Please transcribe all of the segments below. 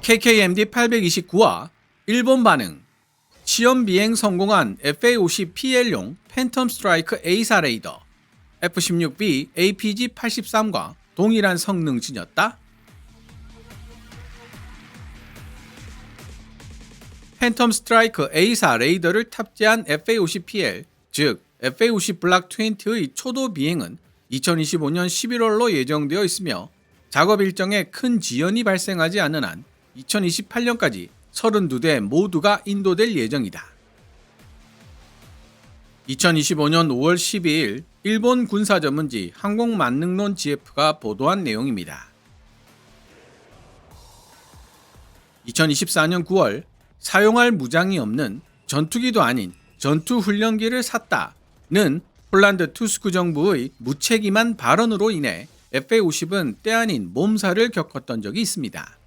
KKMD-829와 일본 반응. 시험 비행 성공한 FA-50PL용 팬텀 스트라이크 A사 레이더 F-16B APG-83과 동일한 성능 지녔다? 팬텀 스트라이크 A사 레이더를 탑재한 FA-50PL, 즉 FA-50 블락 20의 초도 비행은 2025년 11월로 예정되어 있으며 작업 일정에 큰 지연이 발생하지 않는 한 2028년까지 32대 모두가 인도될 예정이다. 2025년 5월 12일 일본 군사 전문지 항공만능론 GF가 보도한 내용입니다. 2024년 9월 사용할 무장이 없는 전투기도 아닌 전투훈련기를 샀다는 폴란드 투스크 정부의 무책임한 발언으로 인해 FA-50은 때 아닌 몸살을 겪었던 적이 있습니다.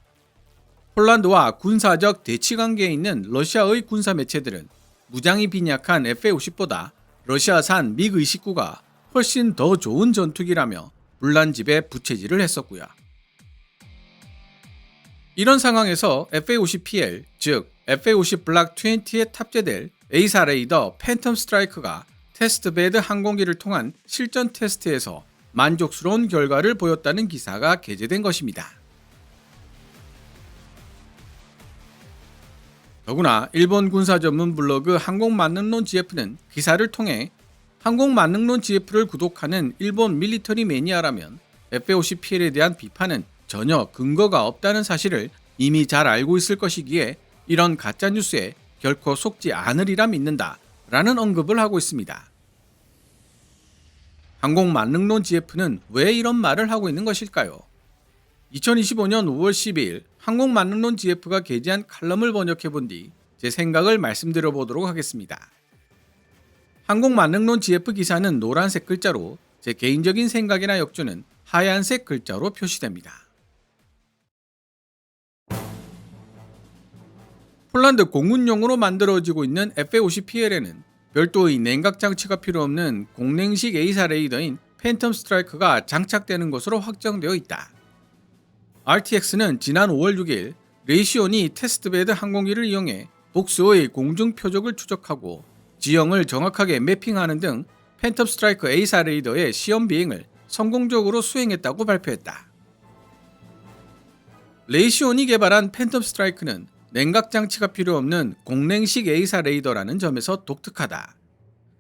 폴란드와 군사적 대치 관계에 있는 러시아의 군사 매체들은 무장이 빈약한 FA-50보다 러시아산 미그-29가 훨씬 더 좋은 전투기라며 불난집에 부채질을 했었고요. 이런 상황에서 FA-50PL, 즉 FA-50 블락 20에 탑재될 A사 레이더 팬텀 스트라이크가 테스트베드 항공기를 통한 실전 테스트에서 만족스러운 결과를 보였다는 기사가 게재된 것입니다. 더구나 일본 군사 전문 블로그 항공만능론 GF는 기사를 통해 항공만능론 GF를 구독하는 일본 밀리터리 매니아라면 FA-50PL에 대한 비판은 전혀 근거가 없다는 사실을 이미 잘 알고 있을 것이기에 이런 가짜뉴스에 결코 속지 않으리라 믿는다 라는 언급을 하고 있습니다. 항공만능론 GF는 왜 이런 말을 하고 있는 것일까요? 2025년 5월 12일 항공만능론 GF가 게재한 칼럼을 번역해 본 뒤 제 생각을 말씀드려 보도록 하겠습니다. 항공만능론 GF 기사는 노란색 글자로 제 개인적인 생각이나 역주는 하얀색 글자로 표시됩니다. 폴란드 공군용으로 만들어지고 있는 FA-50PL에는 별도의 냉각 장치가 필요 없는 공냉식 A사 레이더인 팬텀 스트라이크가 장착되는 것으로 확정되어 있다. RTX는 지난 5월 6일 레이시온이 테스트베드 항공기를 이용해 복수의 공중 표적을 추적하고 지형을 정확하게 매핑하는 등 팬텀 스트라이크 A사 레이더의 시험 비행을 성공적으로 수행했다고 발표했다. 레이시온이 개발한 팬텀 스트라이크는 냉각 장치가 필요 없는 공냉식 A사 레이더라는 점에서 독특하다.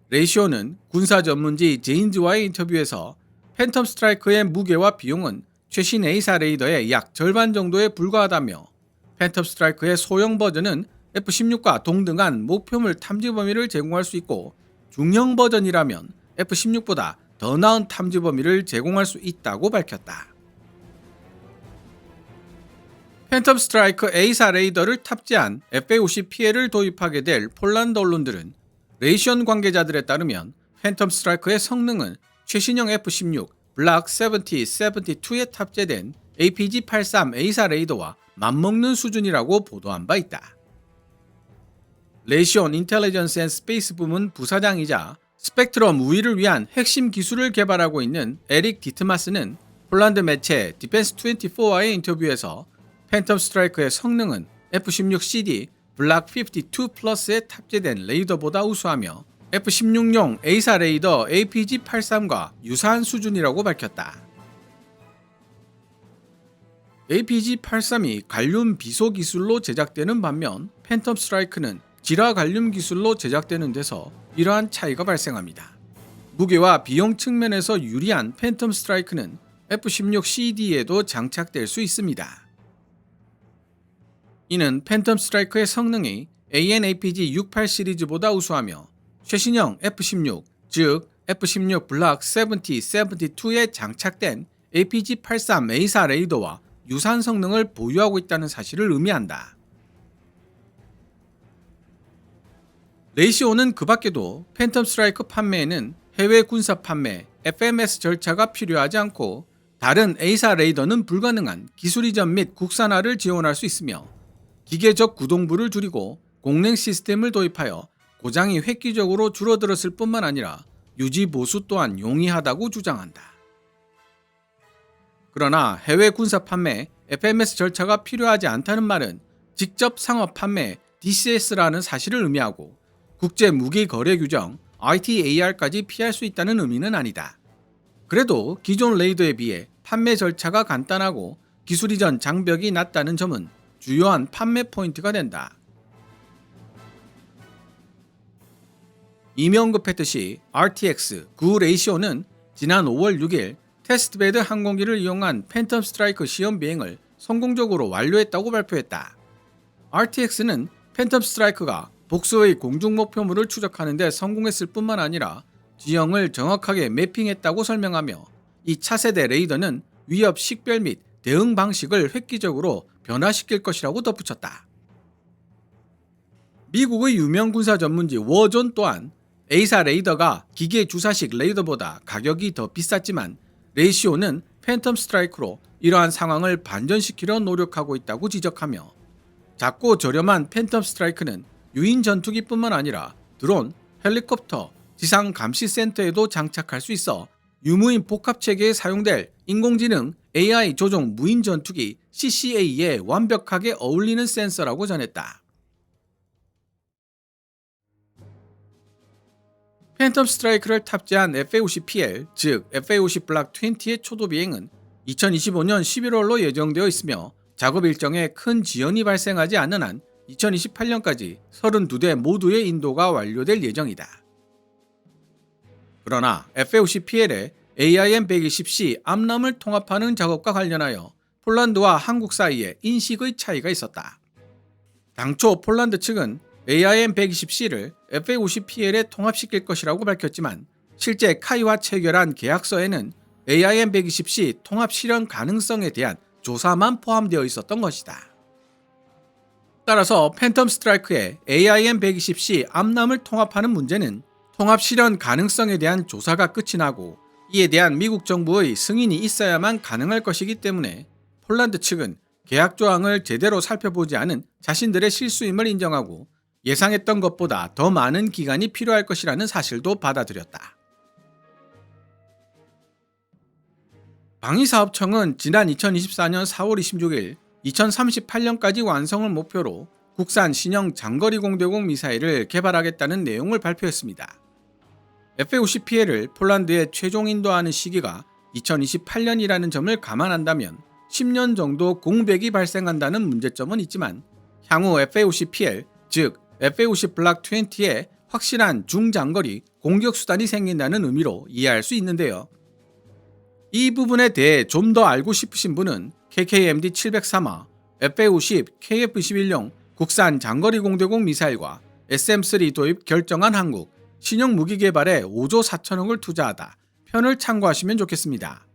레이시온은 군사 전문지 제인즈와의 인터뷰에서 팬텀 스트라이크의 무게와 비용은 최신 A사 레이더의 약 절반 정도에 불과하다며 팬텀 스트라이크의 소형 버전은 F-16과 동등한 목표물 탐지 범위를 제공할 수 있고 중형 버전이라면 F-16보다 더 나은 탐지 범위를 제공할 수 있다고 밝혔다. 팬텀 스트라이크 A사 레이더를 탑재한 FA-50PL을 도입하게 될 폴란드 언론들은 레이시온 관계자들에 따르면 팬텀 스트라이크의 성능은 최신형 F-16 블락 70, 72에 탑재된 APG-83 A사 레이더와 맞먹는 수준이라고 보도한 바 있다. 레이시온 인텔리전스 앤 스페이스 부문 부사장이자 스펙트럼 우위를 위한 핵심 기술을 개발하고 있는 에릭 디트마스는 폴란드 매체 디펜스24와의 인터뷰에서 팬텀 스트라이크의 성능은 F-16CD 블락 52 플러스에 탑재된 레이더보다 우수하며 F-16용 A사 레이더 APG-83과 유사한 수준이라고 밝혔다. APG-83이 갈륨 비소 기술로 제작되는 반면 팬텀 스트라이크는 지라 갈륨 기술로 제작되는 데서 이러한 차이가 발생합니다. 무게와 비용 측면에서 유리한 팬텀 스트라이크는 F-16CD에도 장착될 수 있습니다. 이는 팬텀 스트라이크의 성능이 AN/APG-68 시리즈보다 우수하며 최신형 F-16, 즉 F-16 블락 70, 72에 장착된 APG-83 A사 레이더와 유사한 성능을 보유하고 있다는 사실을 의미한다. 레이시온은 그 밖에도 팬텀 스트라이크 판매에는 해외 군사 판매, FMS 절차가 필요하지 않고 다른 A사 레이더는 불가능한 기술 이전 및 국산화를 지원할 수 있으며 기계적 구동부를 줄이고 공냉 시스템을 도입하여 고장이 획기적으로 줄어들었을 뿐만 아니라 유지 보수 또한 용이하다고 주장한다. 그러나 해외 군사 판매 FMS 절차가 필요하지 않다는 말은 직접 상업 판매 DCS라는 사실을 의미하고 국제 무기 거래 규정 ITAR까지 피할 수 있다는 의미는 아니다. 그래도 기존 레이더에 비해 판매 절차가 간단하고 기술 이전 장벽이 낮다는 점은 주요한 판매 포인트가 된다. 이미 언급했듯이 RTX 9 레이시오는 지난 5월 6일 테스트베드 항공기를 이용한 팬텀 스트라이크 시험 비행을 성공적으로 완료했다고 발표했다. RTX는 팬텀 스트라이크가 복수의 공중 목표물을 추적하는 데 성공했을 뿐만 아니라 지형을 정확하게 매핑했다고 설명하며 이 차세대 레이더는 위협 식별 및 대응 방식을 획기적으로 변화시킬 것이라고 덧붙였다. 미국의 유명 군사 전문지 워존 또한 A사 레이더가 기계 주사식 레이더보다 가격이 더 비쌌지만 레이시오는 팬텀 스트라이크로 이러한 상황을 반전시키려 노력하고 있다고 지적하며 작고 저렴한 팬텀 스트라이크는 유인 전투기뿐만 아니라 드론, 헬리콥터, 지상 감시 센터에도 장착할 수 있어 유무인 복합 체계에 사용될 인공지능 AI 조종 무인 전투기 CCA에 완벽하게 어울리는 센서라고 전했다. 팬텀 스트라이크를 탑재한 FA-50PL, 즉 FA-50 블락 20의 초도 비행은 2025년 11월로 예정되어 있으며 작업 일정에 큰 지연이 발생하지 않는 한 2028년까지 32대 모두의 인도가 완료될 예정이다. 그러나 FA-50PL의 AIM-120C 암람을 통합하는 작업과 관련하여 폴란드와 한국 사이에 인식의 차이가 있었다. 당초 폴란드 측은 AIM-120C를 FA-50PL에 통합시킬 것이라고 밝혔지만 실제 카이와 체결한 계약서에는 AIM-120C 통합 실현 가능성에 대한 조사만 포함되어 있었던 것이다. 따라서 팬텀 스트라이크의 AIM-120C 암람을 통합하는 문제는 통합 실현 가능성에 대한 조사가 끝이 나고 이에 대한 미국 정부의 승인이 있어야만 가능할 것이기 때문에 폴란드 측은 계약 조항을 제대로 살펴보지 않은 자신들의 실수임을 인정하고 예상했던 것보다 더 많은 기간이 필요할 것이라는 사실도 받아들였다. 방위사업청은 지난 2024년 4월 26일 2038년까지 완성을 목표로 국산 신형 장거리 공대공 미사일을 개발하겠다는 내용을 발표했습니다. FA-50PL을 폴란드에 최종 인도하는 시기가 2028년이라는 점을 감안한다면 10년 정도 공백이 발생한다는 문제점은 있지만 향후 FA-50PL, 즉 FA-50 블락 20의 확실한 중장거리 공격 수단이 생긴다는 의미로 이해할 수 있는데요. 이 부분에 대해 좀 더 알고 싶으신 분은 KKMD 703화, FA-50 KF-21용 국산 장거리 공대공 미사일과 SM-3 도입 결정한 한국, 신형 무기 개발에 5조 4천억을 투자하다 편을 참고하시면 좋겠습니다.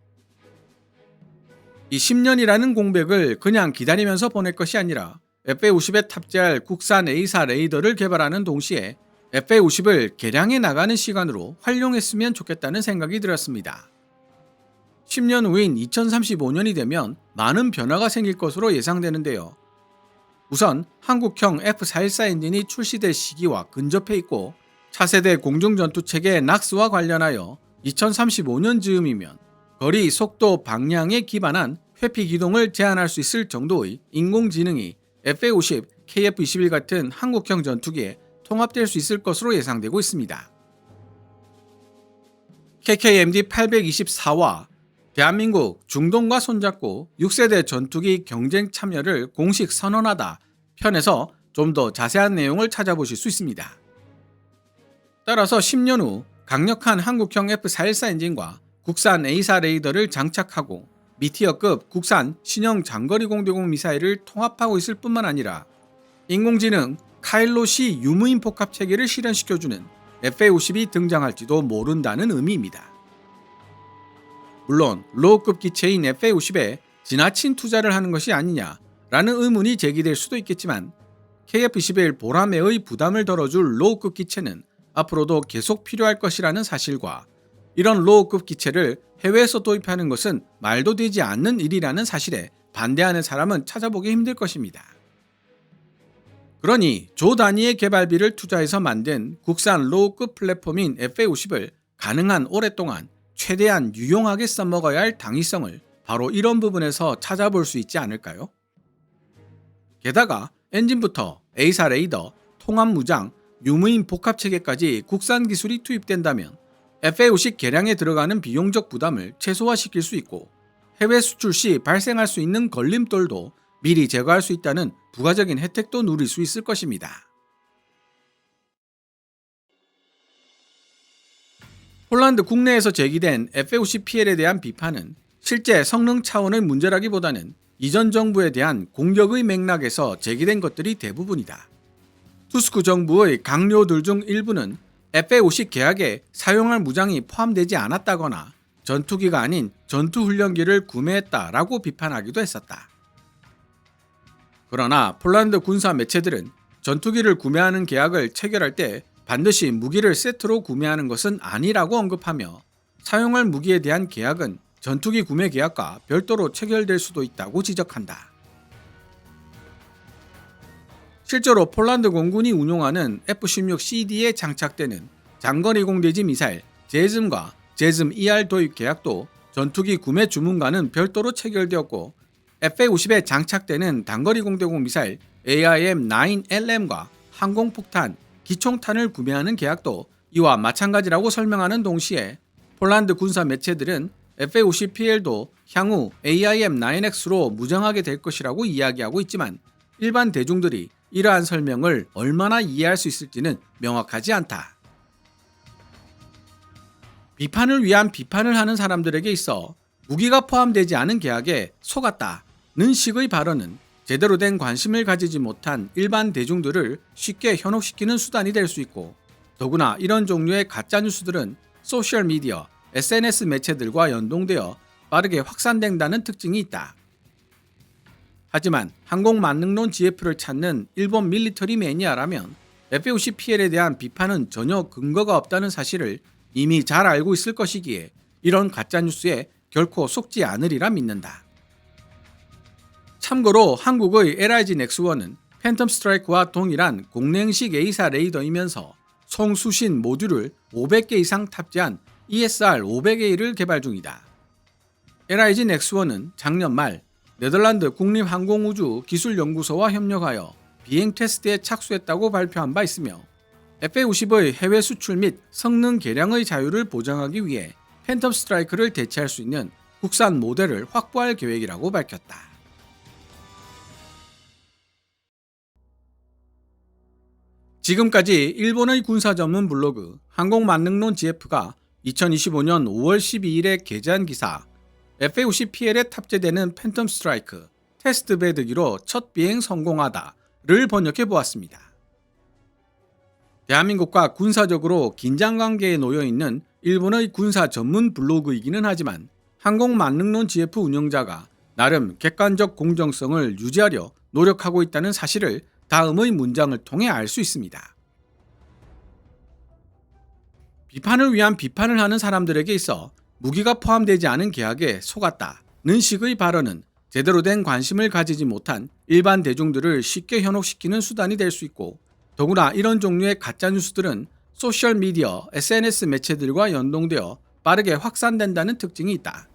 이 10년이라는 공백을 그냥 기다리면서 보낼 것이 아니라 FA-50에 탑재할 국산 A사 레이더를 개발하는 동시에 FA-50을 개량해 나가는 시간으로 활용했으면 좋겠다는 생각이 들었습니다. 10년 후인 2035년이 되면 많은 변화가 생길 것으로 예상되는데요. 우선 한국형 F414 엔진이 출시될 시기와 근접해 있고 차세대 공중전투체계 낙스와 관련하여 2035년 즈음이면 거리, 속도, 방향에 기반한 회피 기동을 제한할 수 있을 정도의 인공지능이 FA-50, KF-21 같은 한국형 전투기에 통합될 수 있을 것으로 예상되고 있습니다. KKMD 824화 대한민국 중동과 손잡고 6세대 전투기 경쟁 참여를 공식 선언하다 편에서 좀 더 자세한 내용을 찾아보실 수 있습니다. 따라서 10년 후 강력한 한국형 F414 엔진과 국산 A사 레이더를 장착하고 미티어급 국산 신형 장거리 공대공 미사일을 통합하고 있을 뿐만 아니라 인공지능 카일로시 유무인 복합 체계를 실현시켜주는 FA-50이 등장할지도 모른다는 의미입니다. 물론 로우급 기체인 FA-50에 지나친 투자를 하는 것이 아니냐라는 의문이 제기될 수도 있겠지만 KF-21 보라매의 부담을 덜어줄 로우급 기체는 앞으로도 계속 필요할 것이라는 사실과 이런 로우급 기체를 해외에서 도입하는 것은 말도 되지 않는 일이라는 사실에 반대하는 사람은 찾아보기 힘들 것입니다. 그러니 조 단위의 개발비를 투자해서 만든 국산 로우급 플랫폼인 FA-50을 가능한 오랫동안 최대한 유용하게 써먹어야 할 당위성을 바로 이런 부분에서 찾아볼 수 있지 않을까요? 게다가 엔진부터 A사 레이더, 통합 무장, 유무인 복합 체계까지 국산 기술이 투입된다면 FA50 개량에 들어가는 비용적 부담을 최소화시킬 수 있고 해외 수출 시 발생할 수 있는 걸림돌도 미리 제거할 수 있다는 부가적인 혜택도 누릴 수 있을 것입니다. 폴란드 국내에서 제기된 FA50PL에 대한 비판은 실제 성능 차원의 문제라기보다는 이전 정부에 대한 공격의 맥락에서 제기된 것들이 대부분이다. 투스크 정부의 강요들 중 일부는 FA50 계약에 사용할 무장이 포함되지 않았다거나 전투기가 아닌 전투훈련기를 구매했다라고 비판하기도 했었다. 그러나 폴란드 군사 매체들은 전투기를 구매하는 계약을 체결할 때 반드시 무기를 세트로 구매하는 것은 아니라고 언급하며 사용할 무기에 대한 계약은 전투기 구매 계약과 별도로 체결될 수도 있다고 지적한다. 실제로 폴란드 공군이 운용하는 F-16CD에 장착되는 장거리 공대지 미사일 제즘과 제즘 ER 도입 계약도 전투기 구매 주문과는 별도로 체결되었고 FA50에 장착되는 단거리 공대공 미사일 AIM-9LM과 항공폭탄, 기총탄을 구매하는 계약도 이와 마찬가지라고 설명하는 동시에 폴란드 군사 매체들은 FA50PL도 향후 AIM-9X로 무장하게 될 것이라고 이야기하고 있지만 일반 대중들이 이러한 설명을 얼마나 이해할 수 있을지는 명확하지 않다. 비판을 위한 비판을 하는 사람들에게 있어 무기가 포함되지 않은 계약에 속았다는 식의 발언은 제대로 된 관심을 가지지 못한 일반 대중들을 쉽게 현혹시키는 수단이 될 수 있고 더구나 이런 종류의 가짜뉴스들은 소셜미디어, SNS 매체들과 연동되어 빠르게 확산된다는 특징이 있다. 하지만 항공만능론 GF를 찾는 일본 밀리터리 매니아라면 FA50PL에 대한 비판은 전혀 근거가 없다는 사실을 이미 잘 알고 있을 것이기에 이런 가짜뉴스에 결코 속지 않으리라 믿는다. 참고로 한국의 LIG 넥스1은 팬텀 스트라이크와 동일한 공랭식 A사 레이더이면서 송수신 모듈을 500개 이상 탑재한 ESR-500A를 개발 중이다. LIG 넥스1은 작년 말 네덜란드 국립항공우주기술연구소와 협력하여 비행 테스트에 착수했다고 발표한 바 있으며 FA50의 해외 수출 및 성능 개량의 자유를 보장하기 위해 팬텀 스트라이크를 대체할 수 있는 국산 모델을 확보할 계획이라고 밝혔다. 지금까지 일본의 군사 전문 블로그 항공만능론 GF가 2025년 5월 12일에 게재한 기사 FA50PL에 탑재되는 팬텀 스트라이크 테스트 배드기로 첫 비행 성공하다를 번역해 보았습니다. 대한민국과 군사적으로 긴장관계에 놓여있는 일본의 군사 전문 블로그이기는 하지만 항공만능론 GF 운영자가 나름 객관적 공정성을 유지하려 노력하고 있다는 사실을 다음의 문장을 통해 알 수 있습니다. 비판을 위한 비판을 하는 사람들에게 있어 무기가 포함되지 않은 계약에 속았다는 식의 발언은 제대로 된 관심을 가지지 못한 일반 대중들을 쉽게 현혹시키는 수단이 될 수 있고 더구나 이런 종류의 가짜뉴스들은 소셜미디어, SNS 매체들과 연동되어 빠르게 확산된다는 특징이 있다.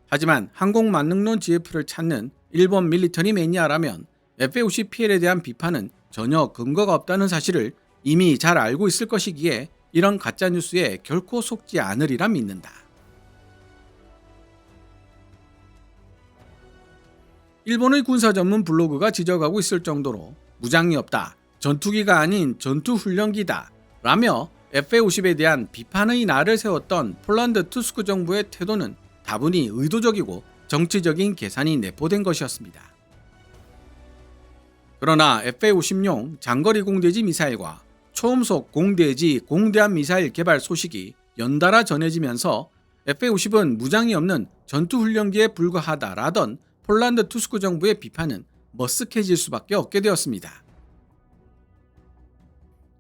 하지만 항공만능론 GF를 찾는 일본 밀리터리 매니아라면 FA50PL에 대한 비판은 전혀 근거가 없다는 사실을 이미 잘 알고 있을 것이기에 이런 가짜뉴스에 결코 속지 않으리라 믿는다. 일본의 군사 전문 블로그가 지적하고 있을 정도로 무장이 없다, 전투기가 아닌 전투훈련기다 라며 FA50에 대한 비판의 날을 세웠던 폴란드 투스크 정부의 태도는 다분히 의도적이고 정치적인 계산이 내포된 것이었습니다. 그러나 FA50용 장거리 공대지 미사일과 초음속 공대지 공대함 미사일 개발 소식이 연달아 전해지면서 FA50은 무장이 없는 전투훈련기에 불과하다라던 폴란드 투스크 정부의 비판은 머쓱해질 수밖에 없게 되었습니다.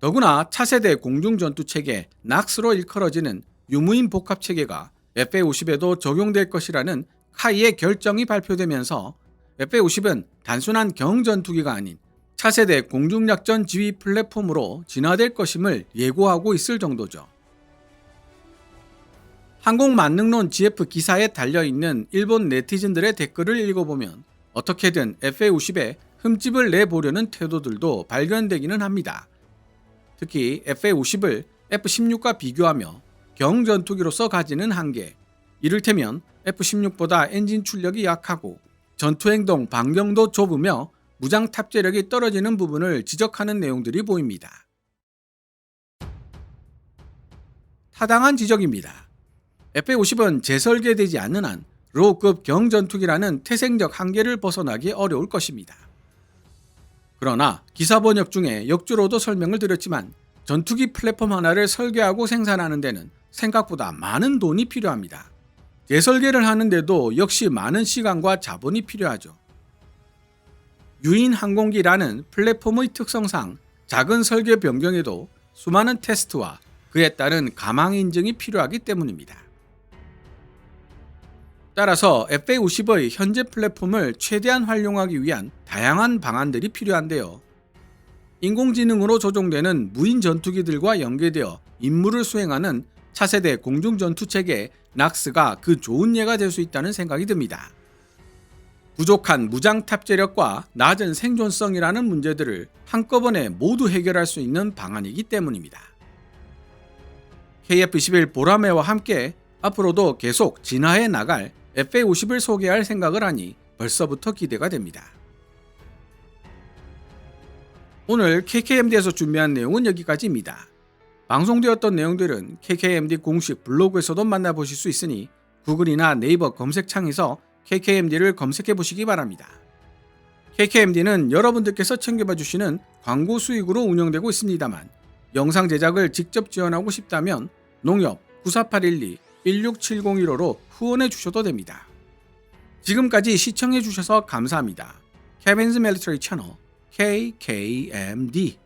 더구나 차세대 공중전투체계 낙스로 일컬어지는 유무인 복합체계가 FA50에도 적용될 것이라는 카이의 결정이 발표되면서 FA50은 단순한 경전투기가 아닌 차세대 공중작전 지휘 플랫폼으로 진화될 것임을 예고하고 있을 정도죠. 항공 만능론 GF 기사에 달려있는 일본 네티즌들의 댓글을 읽어보면 어떻게든 FA50에 흠집을 내보려는 태도들도 발견되기는 합니다. 특히 FA50을 F-16과 비교하며 경전투기로서 가지는 한계, 이를테면 F-16보다 엔진 출력이 약하고 전투행동 반경도 좁으며 무장 탑재력이 떨어지는 부분을 지적하는 내용들이 보입니다. 타당한 지적입니다. FA50은 재설계되지 않는 한 로우급 경전투기라는 태생적 한계를 벗어나기 어려울 것입니다. 그러나 기사 번역 중에 역주로도 설명을 드렸지만 전투기 플랫폼 하나를 설계하고 생산하는 데는 생각보다 많은 돈이 필요합니다. 재설계를 하는데도 역시 많은 시간과 자본이 필요하죠. 유인 항공기라는 플랫폼의 특성상 작은 설계 변경에도 수많은 테스트와 그에 따른 가망 인증이 필요하기 때문입니다. 따라서 FA50의 현재 플랫폼을 최대한 활용하기 위한 다양한 방안들이 필요한데요. 인공지능으로 조종되는 무인 전투기들과 연계되어 임무를 수행하는 차세대 공중전투체계 낙스가 그 좋은 예가 될 수 있다는 생각이 듭니다. 부족한 무장 탑재력과 낮은 생존성이라는 문제들을 한꺼번에 모두 해결할 수 있는 방안이기 때문입니다. KF-21 보라매와 함께 앞으로도 계속 진화해 나갈 FA50을 소개할 생각을 하니 벌써부터 기대가 됩니다. 오늘 KKMD에서 준비한 내용은 여기까지입니다. 방송되었던 내용들은 KKMD 공식 블로그에서도 만나보실 수 있으니 구글이나 네이버 검색창에서 KKMD를 검색해 보시기 바랍니다. KKMD는 여러분들께서 챙겨봐 주시는 광고 수익으로 운영되고 있습니다만 영상 제작을 직접 지원하고 싶다면 농협 9481216701호로 후원해 주셔도 됩니다. 지금까지 시청해 주셔서 감사합니다. Kevin's Military Channel KKMD